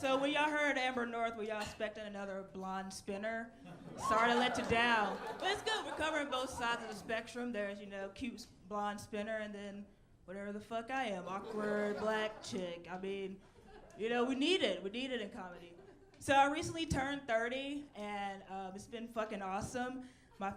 So when y'all heard Amber North, were y'all expecting another blonde spinner? Sorry to let you down. But it's good. We're covering both sides of the spectrum. There's, cute blonde spinner, and then whatever the fuck I am, awkward black chick. I mean, we need it. We need it in comedy. So I recently turned 30, and it's been fucking awesome. My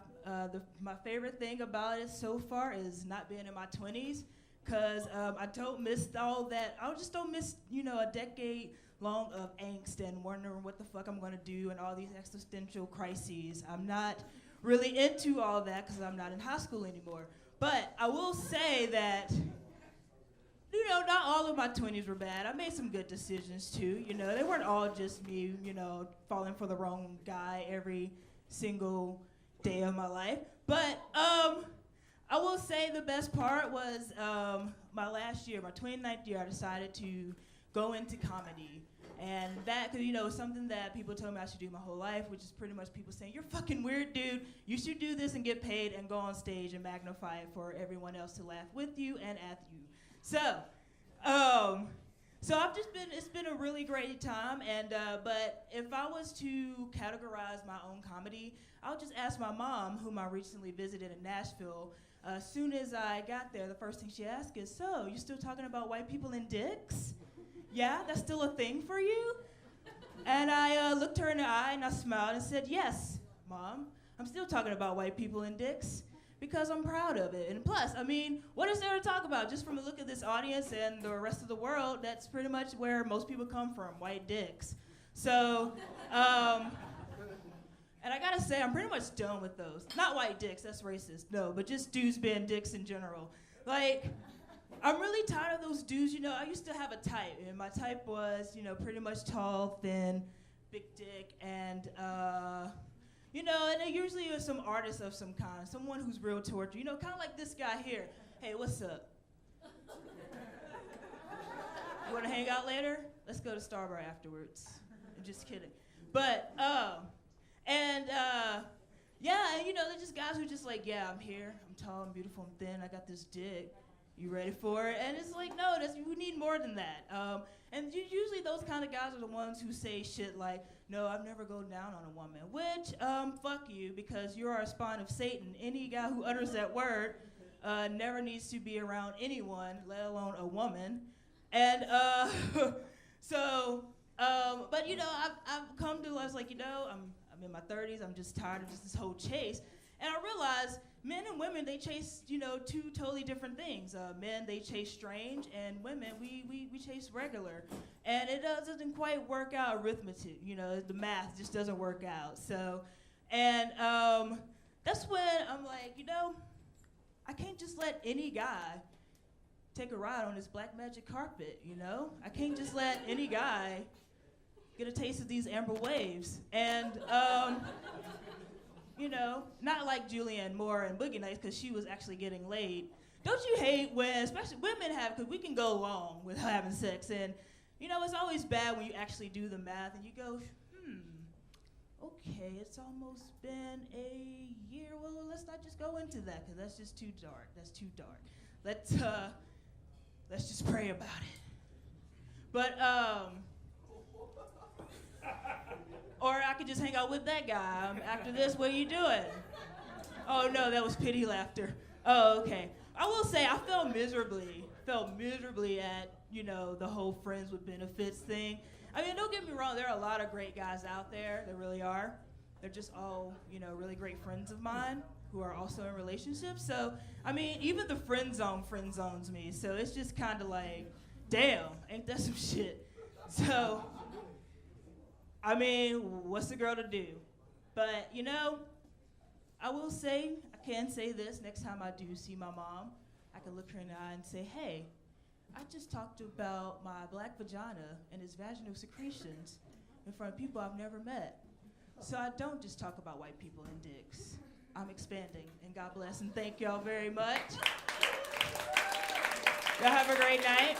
favorite thing about it so far is not being in my 20s, because I don't miss all that. I just don't miss, a decade long of angst and wondering what the fuck I'm gonna do and all these existential crises. I'm not really into all that because I'm not in high school anymore. But I will say that, not all of my 20s were bad. I made some good decisions too. They weren't all just me, falling for the wrong guy every single day of my life. But I will say the best part was my last year, my 29th year, I decided to go into comedy. And that, because, something that people told me I should do my whole life, which is pretty much people saying, you're fucking weird, dude. You should do this and get paid and go on stage and magnify it for everyone else to laugh with you and at you. So it's been a really great time. And but if I was to categorize my own comedy, I would just ask my mom, whom I recently visited in Nashville. As soon as I got there, the first thing she asked is, so, you still talking about white people and dicks? Yeah, that's still a thing for you? And I looked her in the eye and I smiled and said, yes, Mom, I'm still talking about white people and dicks because I'm proud of it. And plus, what is there to talk about? Just from the look of this audience and the rest of the world, that's pretty much where most people come from, white dicks. So, and I gotta say, I'm pretty much done with those. Not white dicks, that's racist, no, but just dudes being dicks in general. I'm really tired of those dudes. I used to have a type, and my type was, pretty much tall, thin, big dick, and, and it usually is some artist of some kind, someone who's real torture, kind of like this guy here. Hey, what's up? You want to hang out later? Let's go to Starbucks afterwards. I'm just kidding. But, they're just guys who just like, yeah, I'm here. I'm tall, I'm beautiful, I'm thin, I got this dick. You ready for it? And it's like, no, we need more than that. And usually those kind of guys are the ones who say shit like, no, I've never go down on a woman, which, fuck you, because you are a spawn of Satan. Any guy who utters that word never needs to be around anyone, let alone a woman. And but I've come to, I was like, I'm in my 30s, I'm just tired of just this whole chase. And I realized men and women, they chase, two totally different things. Men, they chase strange, and women, we chase regular. And it doesn't quite work out arithmetic, the math just doesn't work out. So, and that's when I'm like, I can't just let any guy take a ride on this black magic carpet, I can't just let any guy get a taste of these amber waves. And, not like Julianne Moore and Boogie Nights, because she was actually getting laid. Don't you hate when, especially women have, because we can go long with having sex, and, it's always bad when you actually do the math and you go, okay, it's almost been a year. Well, let's not just go into that, because that's just too dark. That's too dark. Let's just pray about it. But, or I could just hang out with that guy. After this, what are you doing? Oh no, that was pity laughter. Oh, okay. I will say I felt miserably at, the whole friends with benefits thing. Don't get me wrong, there are a lot of great guys out there, there really are. They're just all, really great friends of mine who are also in relationships. So, even the friend zone friend zones me. So it's just kind of like, damn, ain't that some shit? So, what's the girl to do? But, I will say, I can say this, next time I do see my mom, I can look her in the eye and say, hey, I just talked about my black vagina and its vaginal secretions in front of people I've never met. So I don't just talk about white people and dicks. I'm expanding, and God bless, and thank y'all very much. Y'all have a great night.